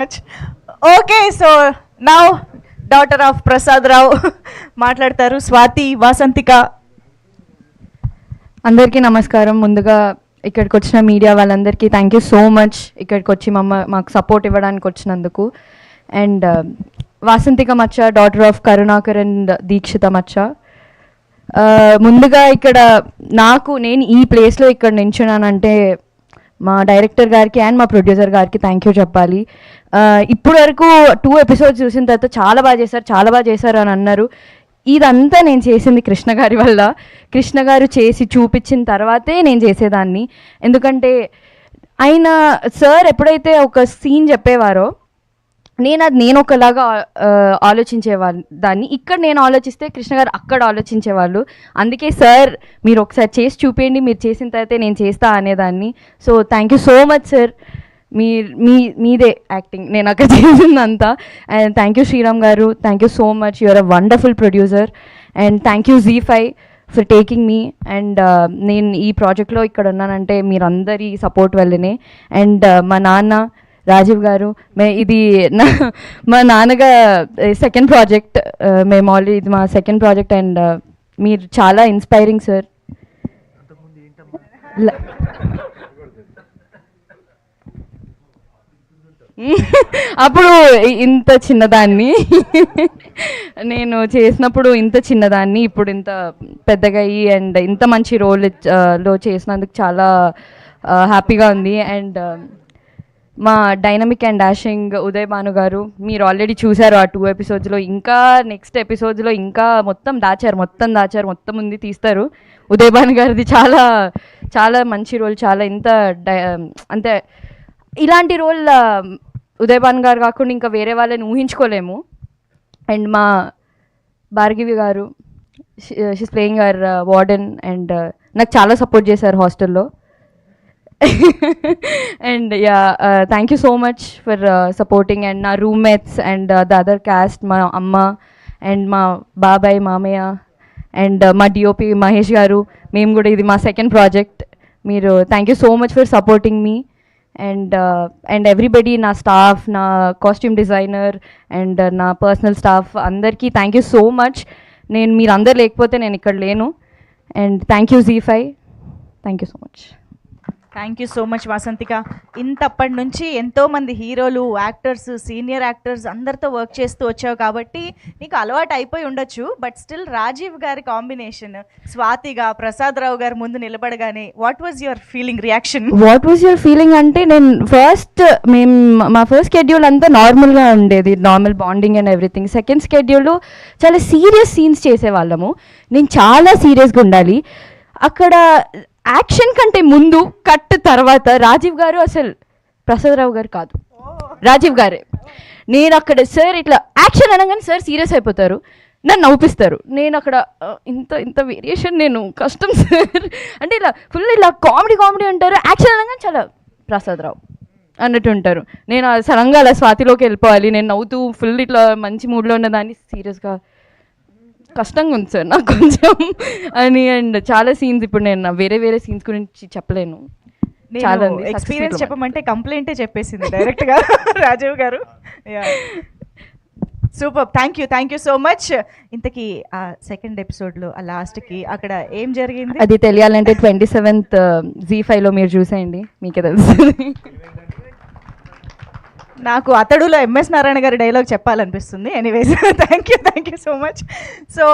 Okay, so now daughter of Prasad Rao మాట్లాడతారు స్వాతి వాసంతిక. అందరికీ నమస్కారం. ముందుగా ఇక్కడికి వచ్చిన మీడియా వాళ్ళందరికీ థ్యాంక్ యూ సో మచ్, ఇక్కడికి వచ్చి మాకు సపోర్ట్ ఇవ్వడానికి వచ్చినందుకు. అండ్ వాసంతిక మచ్చ, daughter of Karunakar and Dikshita మచ్చ. ముందుగా ఇక్కడ నేను ఈ ప్లేస్లో ఇక్కడ నించున్నానంటే మా డైరెక్టర్ గారికి అండ్ మా ప్రొడ్యూసర్ గారికి థ్యాంక్ యూ చెప్పాలి. ఇప్పుడు వరకు 2 ఎపిసోడ్స్ చూసిన తర్వాత చాలా బాగా చేశారు అని అన్నారు. ఇదంతా నేను చేసింది కృష్ణ గారి వల్ల. కృష్ణ గారు చేసి చూపించిన తర్వాతే నేను చేసేదాన్ని. ఎందుకంటే ఆయన సార్ ఎప్పుడైతే ఒక సీన్ చెప్పేవారో నేను ఒకలాగా ఆలోచించేదాన్ని. ఇక్కడ నేను ఆలోచిస్తే కృష్ణ గారు అక్కడ ఆలోచించేవాళ్ళు. అందుకే సార్ మీరు ఒకసారి చేసి చూపించండి, మీరు చేసిన తర్వాతే నేను చేస్తా అనేదాన్ని. So thank you so much sir. మీదే యాక్టింగ్ నేను అక్కడ చేసిందంతా. అండ్ థ్యాంక్ యూ శ్రీరామ్ గారు, thank you so much. You're a wonderful producer. And thank you ZEE5 for taking me. And నేను ఈ ప్రాజెక్ట్లో ఇక్కడ ఉన్నానంటే మీరందరి సపోర్ట్ వల్లనే. అండ్ మా నాన్న రాజీవ్ గారు, ఇది మా నాన్నగా సెకండ్ ప్రాజెక్ట్. మేము ఆల్రెడీ ఇది మా సెకండ్ ప్రాజెక్ట్. అండ్ మీరు చాలా ఇన్స్పైరింగ్ సార్. అప్పుడు ఇంత చిన్నదాన్ని నేను చేసినప్పుడు ఇంత చిన్నదాన్ని, ఇప్పుడు ఇంత పెద్దగా అయ్యి అండ్ ఇంత మంచి రోల్లో చేసినందుకు చాలా హ్యాపీగా ఉంది. అండ్ మా dynamic and dashing Uday Bhanu గారు, మీరు ఆల్రెడీ చూశారు ఆ 2 ఎపిసోడ్స్లో. ఇంకా నెక్స్ట్ ఎపిసోడ్స్లో ఇంకా మొత్తం దాచారు, మొత్తం ఉంది తీస్తారు. ఉదయ్ భాను గారిది చాలా చాలా మంచి రోల్. చాలా అంటే ఇలాంటి రోల్ ఉదయ్ భాను గారు కాకుండా ఇంకా వేరే వాళ్ళని ఊహించుకోలేము. అండ్ మా Bhargavi garu, she's playing our warden. And నాకు చాలా సపోర్ట్ చేశారు హాస్టల్లో. And thank you so much for supporting. And నా roommates and the other cast, మా అమ్మ అండ్ మా బాబాయ్, మామయ్య అండ్ మా డిఓపి మహేష్ గారు. మేము కూడా ఇది మా సెకండ్ ప్రాజెక్ట్. మీరు thank you so much for supporting మీ. అండ్ ఎవ్రీబడి, నా స్టాఫ్, నా కాస్ట్యూమ్ డిజైనర్ అండ్ నా పర్సనల్ స్టాఫ్ అందరికీ థ్యాంక్ యూ సో మచ్. మీరందరూ లేకపోతే నేను ఇక్కడ లేను. And thank you ZEE5. Thank you so much. Thank you so much Vasanthika. ఇంతప్పటి నుంచి ఎంతోమంది హీరోలు, యాక్టర్స్, సీనియర్ యాక్టర్స్ అందరితో వర్క్ చేస్తూ వచ్చావు కాబట్టి నీకు అలవాటు అయిపోయి ఉండొచ్చు. బట్ స్టిల్ రాజీవ్ గారి కాంబినేషన్, స్వాతిగా ప్రసాద్ రావు గారు ముందు నిలబడగానే what was your reaction? What was your feeling అంటే మా ఫస్ట్ షెడ్యూల్ అంతా నార్మల్గా ఉండేది, normal bonding and everything. Second schedule చాలా సీరియస్ సీన్స్ చేసేవాళ్ళము. నేను చాలా సీరియస్గా ఉండాలి. అక్కడ యాక్షన్ కంటే ముందు కట్ తర్వాత రాజీవ్ గారు అసలు ప్రసాద్ రావు గారు కాదు, రాజీవ్ గారే. నేను అక్కడ సార్ ఇట్లా యాక్షన్ అనగానే సార్ సీరియస్ అయిపోతారు, నన్ను నవ్విస్తారు. నేను అక్కడ ఇంత వేరియేషన్ నేను కష్టం సార్ అంటే ఇలా ఫుల్ ఇలా కామెడీ అంటారు. యాక్షన్ అనగానే చాలా ప్రసాద్ రావు అన్నట్టు ఉంటారు. నేను సడన్గా అలా స్వాతిలోకి వెళ్ళిపోవాలి. నేను నవ్వుతూ ఫుల్ ఇట్లా మంచి మూడ్లో ఉన్నదాన్ని సీరియస్గా కష్టంగా ఉంది సార్ నాకు కొంచెం అని. అండ్ చాలా సీన్స్ ఇప్పుడు నేను వేరే సీన్స్ గురించి చెప్పలేను. చాలా ఎక్స్పీరియన్స్ చెప్పమంటే కంప్లైంటే చెప్పేసింది డైరెక్ట్గా రాజీవ్ గారు. Super, thank you so much. ఇంతకీ ఆ సెకండ్ ఎపిసోడ్లో ఆ లాస్ట్కి అక్కడ ఏం జరిగింది అది తెలియాలంటే 27th ZEE5లో మీరు చూసేయండి, మీకే తెలుస్తుంది. నాకు అతడులో MS నారాయణ గారి డైలాగ్ చెప్పాలనిపిస్తుంది. Anyways thank you so much. So